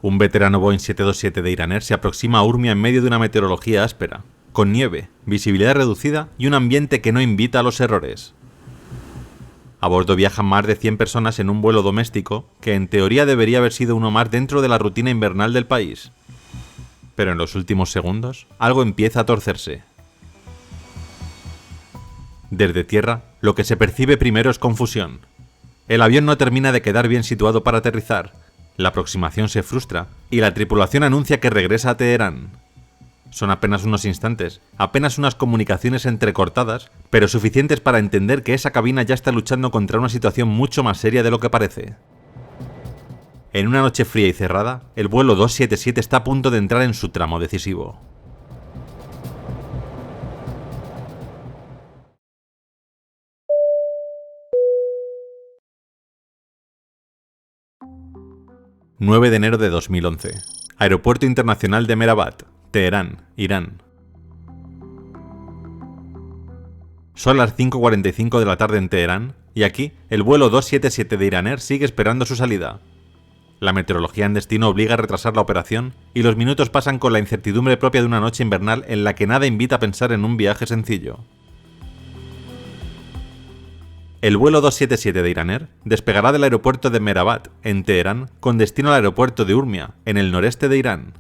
Un veterano Boeing 727 de Iran Air se aproxima a Urmia en medio de una meteorología áspera, con nieve, visibilidad reducida y un ambiente que no invita a los errores. A bordo viajan más de 100 personas en un vuelo doméstico que en teoría debería haber sido uno más dentro de la rutina invernal del país. Pero en los últimos segundos, algo empieza a torcerse. Desde tierra, lo que se percibe primero es confusión. El avión no termina de quedar bien situado para aterrizar, la aproximación se frustra y la tripulación anuncia que regresa a Teherán. Son apenas unos instantes, apenas unas comunicaciones entrecortadas, pero suficientes para entender que esa cabina ya está luchando contra una situación mucho más seria de lo que parece. En una noche fría y cerrada, el vuelo 277 está a punto de entrar en su tramo decisivo. ...9 de enero de 2011... Aeropuerto Internacional de Mehrabad, Teherán, Irán. Son las 5:45 de la tarde en Teherán, y aquí el vuelo 277 de Iran Air sigue esperando su salida. La meteorología en destino obliga a retrasar la operación, y los minutos pasan con la incertidumbre propia de una noche invernal en la que nada invita a pensar en un viaje sencillo. El vuelo 277 de Iran Air despegará del aeropuerto de Mehrabad, en Teherán, con destino al aeropuerto de Urmia, en el noreste de Irán.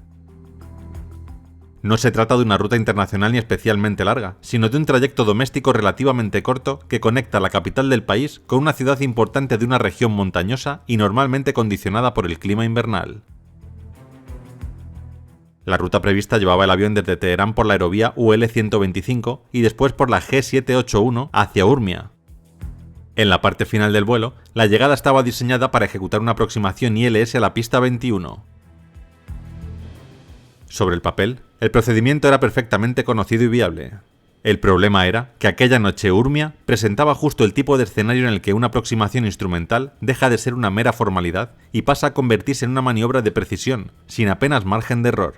No se trata de una ruta internacional ni especialmente larga, sino de un trayecto doméstico relativamente corto que conecta la capital del país con una ciudad importante de una región montañosa y normalmente condicionada por el clima invernal. La ruta prevista llevaba el avión desde Teherán por la aerovía UL-125 y después por la G781 hacia Urmia. En la parte final del vuelo, la llegada estaba diseñada para ejecutar una aproximación ILS a la pista 21. Sobre el papel, el procedimiento era perfectamente conocido y viable. El problema era que aquella noche Urmia presentaba justo el tipo de escenario en el que una aproximación instrumental deja de ser una mera formalidad y pasa a convertirse en una maniobra de precisión, sin apenas margen de error.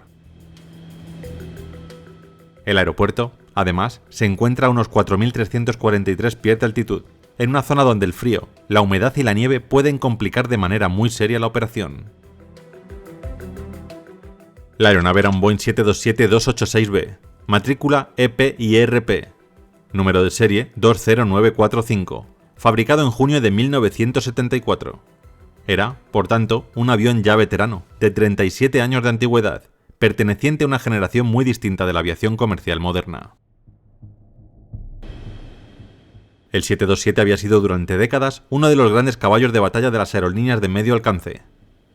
El aeropuerto, además, se encuentra a unos 4.343 pies de altitud, en una zona donde el frío, la humedad y la nieve pueden complicar de manera muy seria la operación. La aeronave era un Boeing 727-286B, matrícula EP-IRP, número de serie 20945, fabricado en junio de 1974. Era, por tanto, un avión ya veterano, de 37 años de antigüedad, perteneciente a una generación muy distinta de la aviación comercial moderna. El 727 había sido durante décadas uno de los grandes caballos de batalla de las aerolíneas de medio alcance.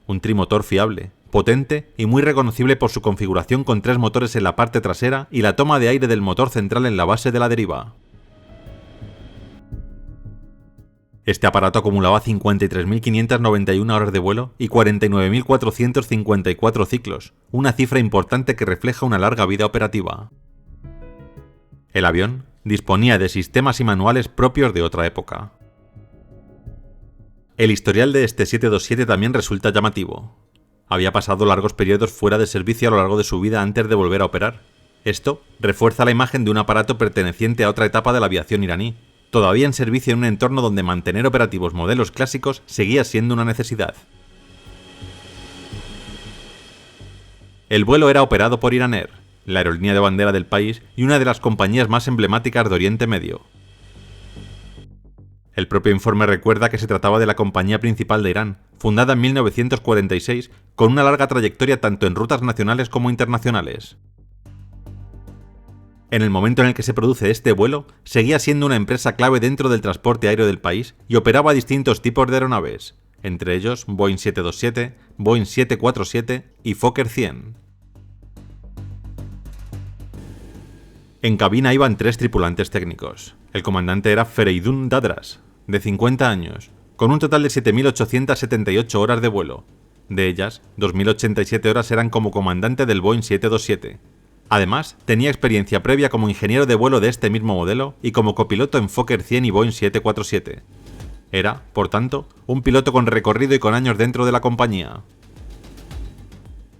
Un trimotor fiable, potente y muy reconocible por su configuración con 3 motores en la parte trasera y la toma de aire del motor central en la base de la deriva. Este aparato acumulaba 53.591 horas de vuelo y 49.454 ciclos, una cifra importante que refleja una larga vida operativa. El avión disponía de sistemas y manuales propios de otra época. El historial de este 727 también resulta llamativo. Había pasado largos periodos fuera de servicio a lo largo de su vida antes de volver a operar. Esto refuerza la imagen de un aparato perteneciente a otra etapa de la aviación iraní, todavía en servicio en un entorno donde mantener operativos modelos clásicos seguía siendo una necesidad. El vuelo era operado por Iran Air, la aerolínea de bandera del país y una de las compañías más emblemáticas de Oriente Medio. El propio informe recuerda que se trataba de la compañía principal de Irán, fundada en 1946, con una larga trayectoria tanto en rutas nacionales como internacionales. En el momento en el que se produce este vuelo, seguía siendo una empresa clave dentro del transporte aéreo del país y operaba distintos tipos de aeronaves, entre ellos Boeing 727, Boeing 747 y Fokker 100. En cabina iban 3 tripulantes técnicos. El comandante era Fereydun Dadras, de 50 años, con un total de 7.878 horas de vuelo. De ellas, 2.087 horas eran como comandante del Boeing 727. Además, tenía experiencia previa como ingeniero de vuelo de este mismo modelo y como copiloto en Fokker 100 y Boeing 747. Era, por tanto, un piloto con recorrido y con años dentro de la compañía.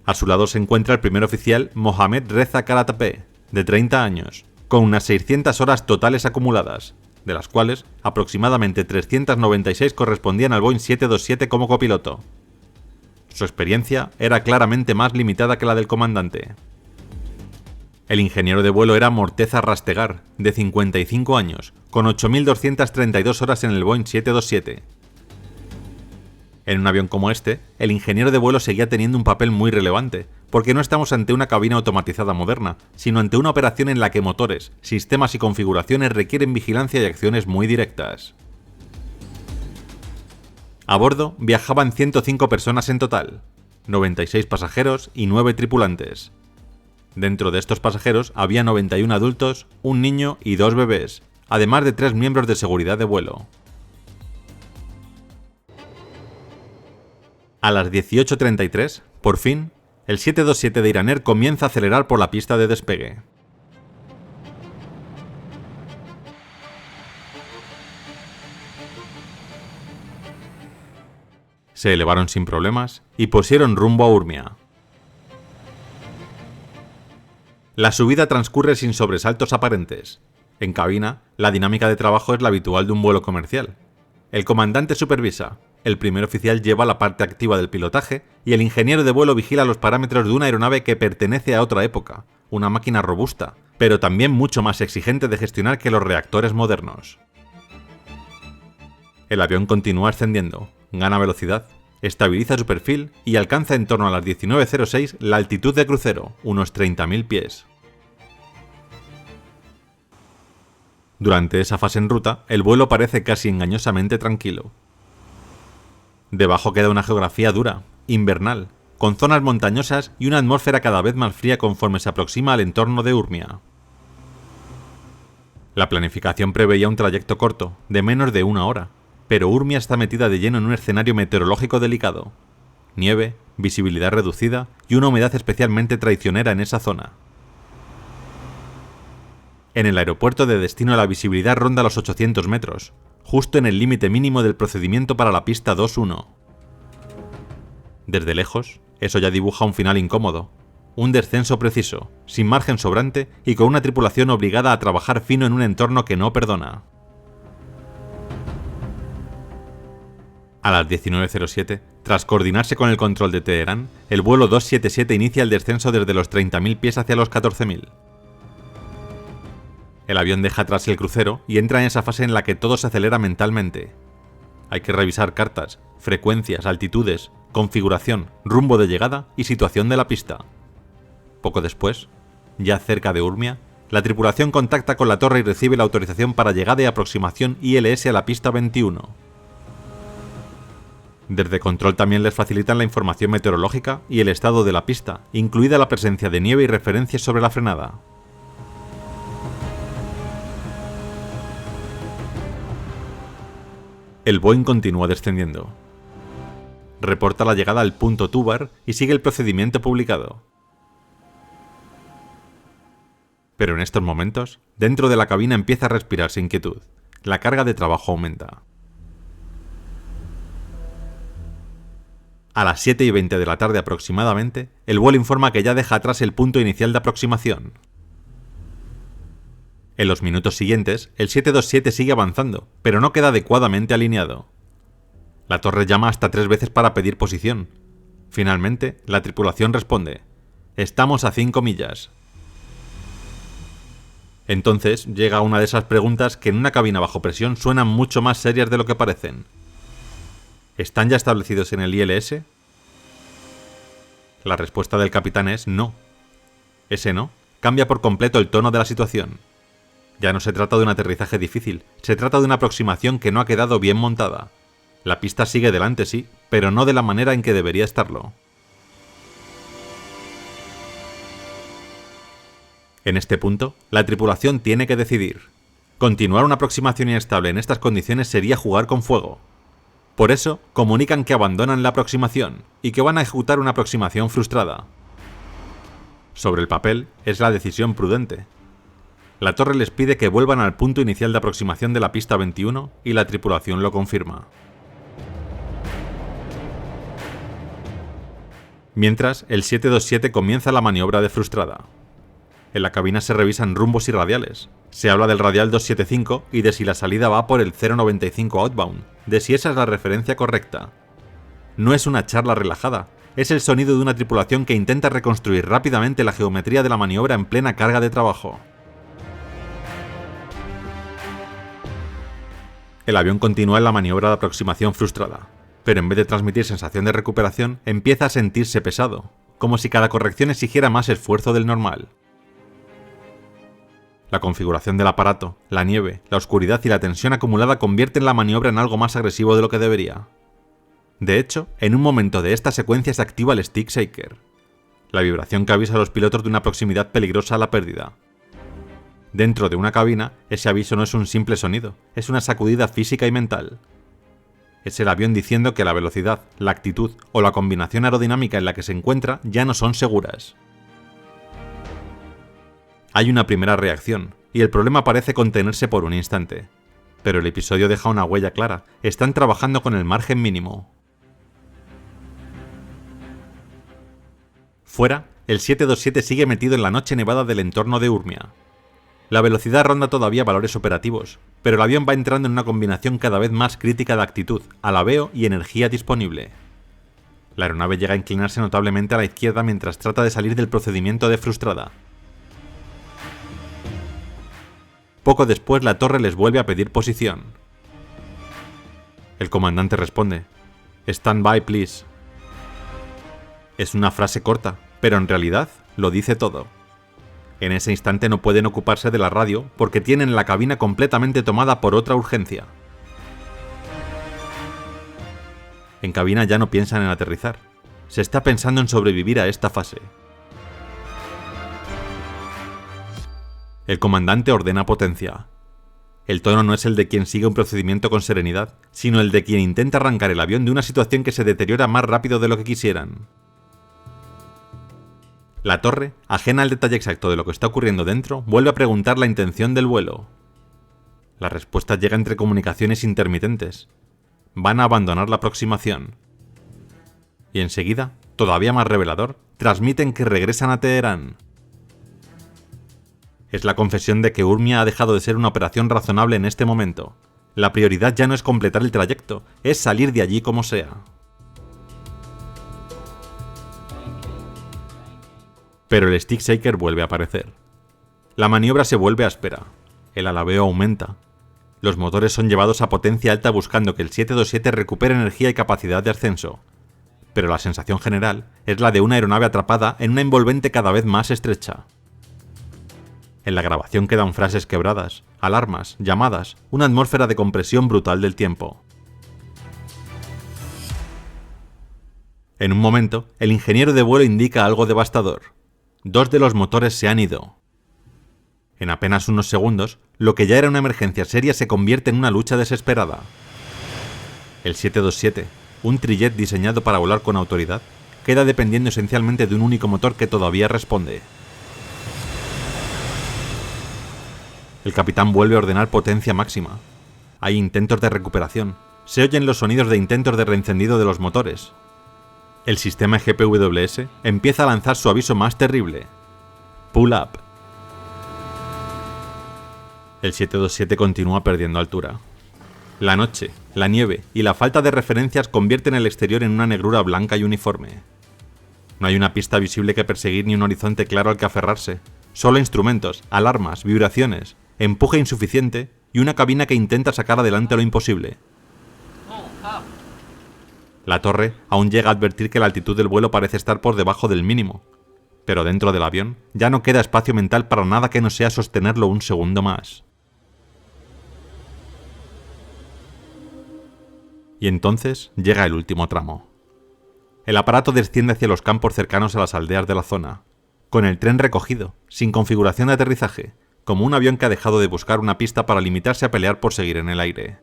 A su lado se encuentra el primer oficial Mohamed Reza Karatapeh, de 30 años, con unas 600 horas totales acumuladas, de las cuales aproximadamente 396 correspondían al Boeing 727 como copiloto. Su experiencia era claramente más limitada que la del comandante. El ingeniero de vuelo era Morteza Rastegar, de 55 años, con 8.232 horas en el Boeing 727. En un avión como este, el ingeniero de vuelo seguía teniendo un papel muy relevante, porque no estamos ante una cabina automatizada moderna, sino ante una operación en la que motores, sistemas y configuraciones requieren vigilancia y acciones muy directas. A bordo viajaban 105 personas en total, 96 pasajeros y 9 tripulantes. Dentro de estos pasajeros había 91 adultos, un niño y 2 bebés, además de 3 miembros de seguridad de vuelo. A las 18:33, por fin, el 727 de Iran Air comienza a acelerar por la pista de despegue. Se elevaron sin problemas y pusieron rumbo a Urmia. La subida transcurre sin sobresaltos aparentes. En cabina, la dinámica de trabajo es la habitual de un vuelo comercial. El comandante supervisa, el primer oficial lleva la parte activa del pilotaje y el ingeniero de vuelo vigila los parámetros de una aeronave que pertenece a otra época, una máquina robusta, pero también mucho más exigente de gestionar que los reactores modernos. El avión continúa ascendiendo, gana velocidad, estabiliza su perfil y alcanza en torno a las 19:06 la altitud de crucero, unos 30.000 pies. Durante esa fase en ruta, el vuelo parece casi engañosamente tranquilo. Debajo queda una geografía dura, invernal, con zonas montañosas y una atmósfera cada vez más fría conforme se aproxima al entorno de Urmia. La planificación preveía un trayecto corto, de menos de 1 hora, pero Urmia está metida de lleno en un escenario meteorológico delicado. Nieve, visibilidad reducida y una humedad especialmente traicionera en esa zona. En el aeropuerto de destino la visibilidad ronda los 800 metros, justo en el límite mínimo del procedimiento para la pista 2-1. Desde lejos, eso ya dibuja un final incómodo, un descenso preciso, sin margen sobrante y con una tripulación obligada a trabajar fino en un entorno que no perdona. A las 19:07, tras coordinarse con el control de Teherán, el vuelo 277 inicia el descenso desde los 30.000 pies hacia los 14.000. El avión deja atrás el crucero y entra en esa fase en la que todo se acelera mentalmente. Hay que revisar cartas, frecuencias, altitudes, configuración, rumbo de llegada y situación de la pista. Poco después, ya cerca de Urmia, la tripulación contacta con la torre y recibe la autorización para llegada y aproximación ILS a la pista 21. Desde control también les facilitan la información meteorológica y el estado de la pista, incluida la presencia de nieve y referencias sobre la frenada. El Boeing continúa descendiendo. Reporta la llegada al punto Tubar y sigue el procedimiento publicado. Pero en estos momentos, dentro de la cabina empieza a respirarse inquietud. La carga de trabajo aumenta. A las 7:20 de la tarde aproximadamente, el vuelo informa que ya deja atrás el punto inicial de aproximación. En los minutos siguientes, el 727 sigue avanzando, pero no queda adecuadamente alineado. La torre llama hasta 3 veces para pedir posición. Finalmente, la tripulación responde: «Estamos a 5 millas». Entonces llega una de esas preguntas que en una cabina bajo presión suenan mucho más serias de lo que parecen. ¿Están ya establecidos en el ILS? La respuesta del capitán es no. Ese no cambia por completo el tono de la situación. Ya no se trata de un aterrizaje difícil, se trata de una aproximación que no ha quedado bien montada. La pista sigue delante, sí, pero no de la manera en que debería estarlo. En este punto, la tripulación tiene que decidir. Continuar una aproximación inestable en estas condiciones sería jugar con fuego. Por eso, comunican que abandonan la aproximación y que van a ejecutar una aproximación frustrada. Sobre el papel, es la decisión prudente. La torre les pide que vuelvan al punto inicial de aproximación de la pista 21 y la tripulación lo confirma. Mientras, el 727 comienza la maniobra de frustrada. En la cabina se revisan rumbos y radiales. Se habla del radial 275 y de si la salida va por el 095 outbound, de si esa es la referencia correcta. No es una charla relajada, es el sonido de una tripulación que intenta reconstruir rápidamente la geometría de la maniobra en plena carga de trabajo. El avión continúa en la maniobra de aproximación frustrada, pero en vez de transmitir sensación de recuperación, empieza a sentirse pesado, como si cada corrección exigiera más esfuerzo del normal. La configuración del aparato, la nieve, la oscuridad y la tensión acumulada convierten la maniobra en algo más agresivo de lo que debería. De hecho, en un momento de esta secuencia se activa el Stick Shaker, la vibración que avisa a los pilotos de una proximidad peligrosa a la pérdida. Dentro de una cabina, ese aviso no es un simple sonido, es una sacudida física y mental. Es el avión diciendo que la velocidad, la actitud o la combinación aerodinámica en la que se encuentra ya no son seguras. Hay una primera reacción, y el problema parece contenerse por un instante. Pero el episodio deja una huella clara, están trabajando con el margen mínimo. Fuera, el 727 sigue metido en la noche nevada del entorno de Urmia. La velocidad ronda todavía valores operativos, pero el avión va entrando en una combinación cada vez más crítica de actitud, alabeo y energía disponible. La aeronave llega a inclinarse notablemente a la izquierda mientras trata de salir del procedimiento de frustrada. Poco después la torre les vuelve a pedir posición. El comandante responde: "Stand by, please". Es una frase corta, pero en realidad lo dice todo. En ese instante no pueden ocuparse de la radio porque tienen la cabina completamente tomada por otra urgencia. En cabina ya no piensan en aterrizar. Se está pensando en sobrevivir a esta fase. El comandante ordena potencia. El tono no es el de quien sigue un procedimiento con serenidad, sino el de quien intenta arrancar el avión de una situación que se deteriora más rápido de lo que quisieran. La torre, ajena al detalle exacto de lo que está ocurriendo dentro, vuelve a preguntar la intención del vuelo. La respuesta llega entre comunicaciones intermitentes. Van a abandonar la aproximación. Y enseguida, todavía más revelador, transmiten que regresan a Teherán. Es la confesión de que Urmia ha dejado de ser una operación razonable en este momento. La prioridad ya no es completar el trayecto, es salir de allí como sea. Pero el Stick Shaker vuelve a aparecer. La maniobra se vuelve áspera. El alabeo aumenta. Los motores son llevados a potencia alta buscando que el 727 recupere energía y capacidad de ascenso. Pero la sensación general es la de una aeronave atrapada en una envolvente cada vez más estrecha. En la grabación quedan frases quebradas, alarmas, llamadas, una atmósfera de compresión brutal del tiempo. En un momento, el ingeniero de vuelo indica algo devastador. 2 de los motores se han ido. En apenas unos segundos, lo que ya era una emergencia seria se convierte en una lucha desesperada. El 727, un trijet diseñado para volar con autoridad, queda dependiendo esencialmente de un único motor que todavía responde. El capitán vuelve a ordenar potencia máxima. Hay intentos de recuperación. Se oyen los sonidos de intentos de reencendido de los motores. El sistema GPWS empieza a lanzar su aviso más terrible. Pull up. El 727 continúa perdiendo altura. La noche, la nieve y la falta de referencias convierten el exterior en una negrura blanca y uniforme. No hay una pista visible que perseguir ni un horizonte claro al que aferrarse. Solo instrumentos, alarmas, vibraciones, empuje insuficiente y una cabina que intenta sacar adelante lo imposible. La torre aún llega a advertir que la altitud del vuelo parece estar por debajo del mínimo, pero dentro del avión ya no queda espacio mental para nada que no sea sostenerlo un segundo más. Y entonces llega el último tramo. El aparato desciende hacia los campos cercanos a las aldeas de la zona, con el tren recogido, sin configuración de aterrizaje, como un avión que ha dejado de buscar una pista para limitarse a pelear por seguir en el aire.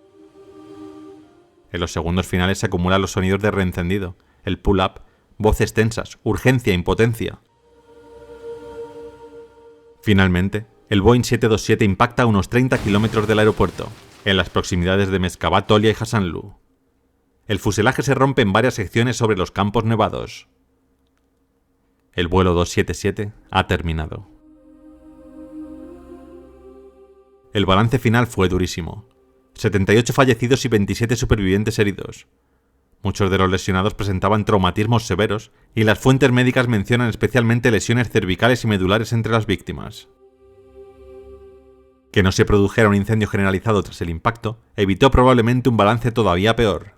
En los segundos finales se acumulan los sonidos de reencendido, el pull-up, voces tensas, urgencia, impotencia. Finalmente, el Boeing 727 impacta a unos 30 kilómetros del aeropuerto, en las proximidades de Mezcabat, Tolia y Hassanlu. El fuselaje se rompe en varias secciones sobre los campos nevados. El vuelo 277 ha terminado. El balance final fue durísimo. 78 fallecidos y 27 supervivientes heridos. Muchos de los lesionados presentaban traumatismos severos y las fuentes médicas mencionan especialmente lesiones cervicales y medulares entre las víctimas. Que no se produjera un incendio generalizado tras el impacto evitó probablemente un balance todavía peor.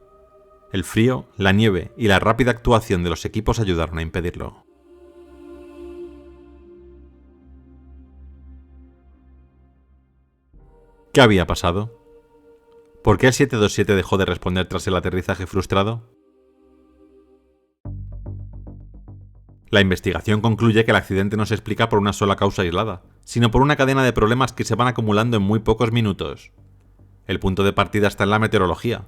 El frío, la nieve y la rápida actuación de los equipos ayudaron a impedirlo. ¿Qué había pasado? ¿Por qué el 727 dejó de responder tras el aterrizaje frustrado? La investigación concluye que el accidente no se explica por una sola causa aislada, sino por una cadena de problemas que se van acumulando en muy pocos minutos. El punto de partida está en la meteorología.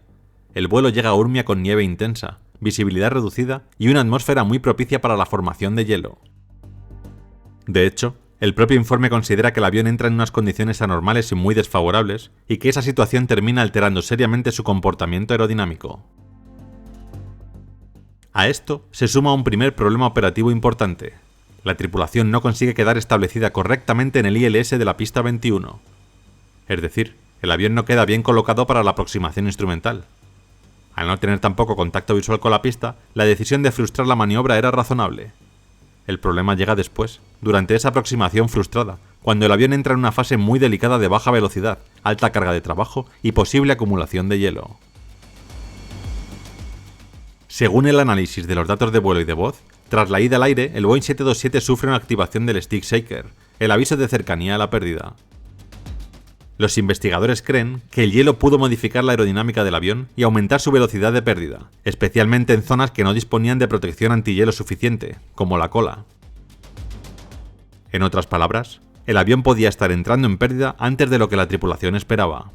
El vuelo llega a Urmia con nieve intensa, visibilidad reducida y una atmósfera muy propicia para la formación de hielo. De hecho, el propio informe considera que el avión entra en unas condiciones anormales y muy desfavorables, y que esa situación termina alterando seriamente su comportamiento aerodinámico. A esto se suma un primer problema operativo importante. La tripulación no consigue quedar establecida correctamente en el ILS de la pista 21. Es decir, el avión no queda bien colocado para la aproximación instrumental. Al no tener tampoco contacto visual con la pista, la decisión de frustrar la maniobra era razonable. El problema llega después, durante esa aproximación frustrada, cuando el avión entra en una fase muy delicada de baja velocidad, alta carga de trabajo y posible acumulación de hielo. Según el análisis de los datos de vuelo y de voz, tras la ida al aire, el Boeing 727 sufre una activación del stick shaker, el aviso de cercanía a la pérdida. Los investigadores creen que el hielo pudo modificar la aerodinámica del avión y aumentar su velocidad de pérdida, especialmente en zonas que no disponían de protección antihielo suficiente, como la cola. En otras palabras, el avión podía estar entrando en pérdida antes de lo que la tripulación esperaba.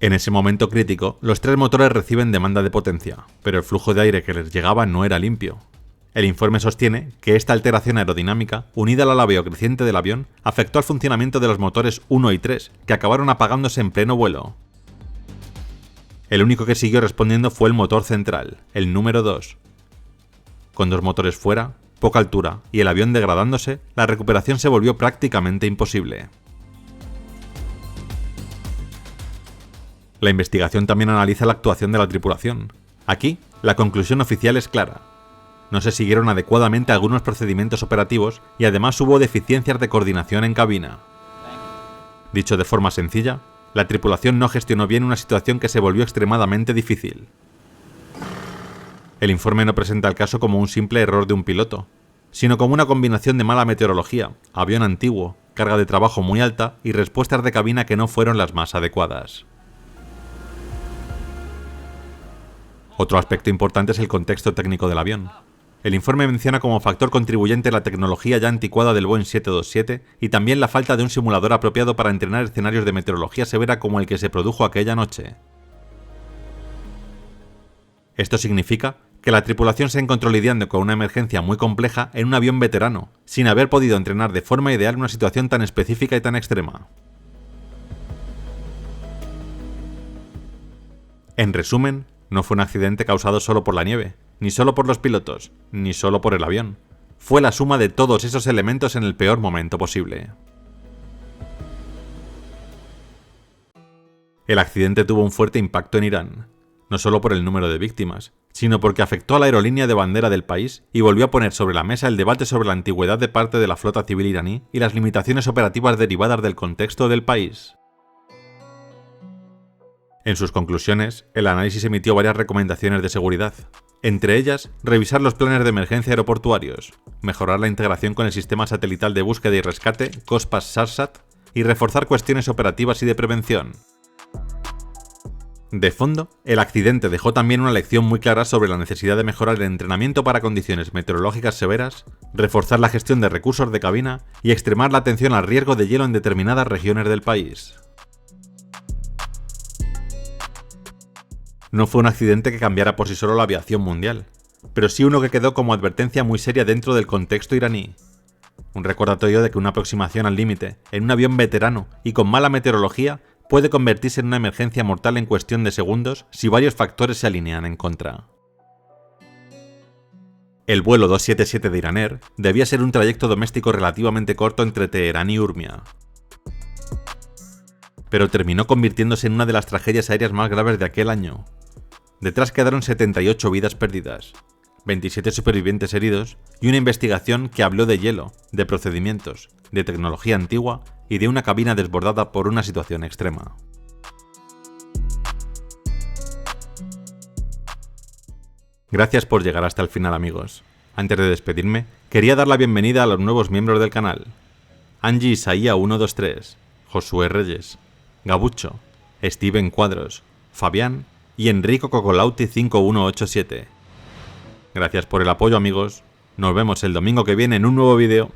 En ese momento crítico, los tres motores reciben demanda de potencia, pero el flujo de aire que les llegaba no era limpio. El informe sostiene que esta alteración aerodinámica, unida al alabeo creciente del avión, afectó al funcionamiento de los motores 1 y 3, que acabaron apagándose en pleno vuelo. El único que siguió respondiendo fue el motor central, el número 2. Con dos motores fuera, poca altura y el avión degradándose, la recuperación se volvió prácticamente imposible. La investigación también analiza la actuación de la tripulación. Aquí, la conclusión oficial es clara. No se siguieron adecuadamente algunos procedimientos operativos y además hubo deficiencias de coordinación en cabina. Dicho de forma sencilla, la tripulación no gestionó bien una situación que se volvió extremadamente difícil. El informe no presenta el caso como un simple error de un piloto, sino como una combinación de mala meteorología, avión antiguo, carga de trabajo muy alta y respuestas de cabina que no fueron las más adecuadas. Otro aspecto importante es el contexto técnico del avión. El informe menciona como factor contribuyente la tecnología ya anticuada del Boeing 727 y también la falta de un simulador apropiado para entrenar escenarios de meteorología severa como el que se produjo aquella noche. Esto significa que la tripulación se encontró lidiando con una emergencia muy compleja en un avión veterano, sin haber podido entrenar de forma ideal una situación tan específica y tan extrema. En resumen, no fue un accidente causado solo por la nieve, ni solo por los pilotos, ni solo por el avión. Fue la suma de todos esos elementos en el peor momento posible. El accidente tuvo un fuerte impacto en Irán, no solo por el número de víctimas, sino porque afectó a la aerolínea de bandera del país y volvió a poner sobre la mesa el debate sobre la antigüedad de parte de la flota civil iraní y las limitaciones operativas derivadas del contexto del país. En sus conclusiones, el análisis emitió varias recomendaciones de seguridad. Entre ellas, revisar los planes de emergencia aeroportuarios, mejorar la integración con el sistema satelital de búsqueda y rescate COSPAS-SARSAT y reforzar cuestiones operativas y de prevención. De fondo, el accidente dejó también una lección muy clara sobre la necesidad de mejorar el entrenamiento para condiciones meteorológicas severas, reforzar la gestión de recursos de cabina y extremar la atención al riesgo de hielo en determinadas regiones del país. No fue un accidente que cambiara por sí solo la aviación mundial, pero sí uno que quedó como advertencia muy seria dentro del contexto iraní. Un recordatorio de que una aproximación al límite, en un avión veterano y con mala meteorología, puede convertirse en una emergencia mortal en cuestión de segundos si varios factores se alinean en contra. El vuelo 277 de Iran Air debía ser un trayecto doméstico relativamente corto entre Teherán y Urmia. pero terminó convirtiéndose en una de las tragedias aéreas más graves de aquel año. Detrás quedaron 78 vidas perdidas, 27 supervivientes heridos y una investigación que habló de hielo, de procedimientos, de tecnología antigua y de una cabina desbordada por una situación extrema. Gracias por llegar hasta el final, amigos. Antes de despedirme, quería dar la bienvenida a los nuevos miembros del canal. Angie Isaía 123, Josué Reyes, Gabucho, Steven Cuadros, Fabián y Enrico Cocolauti 5187. Gracias por el apoyo, amigos. Nos vemos el domingo que viene en un nuevo vídeo.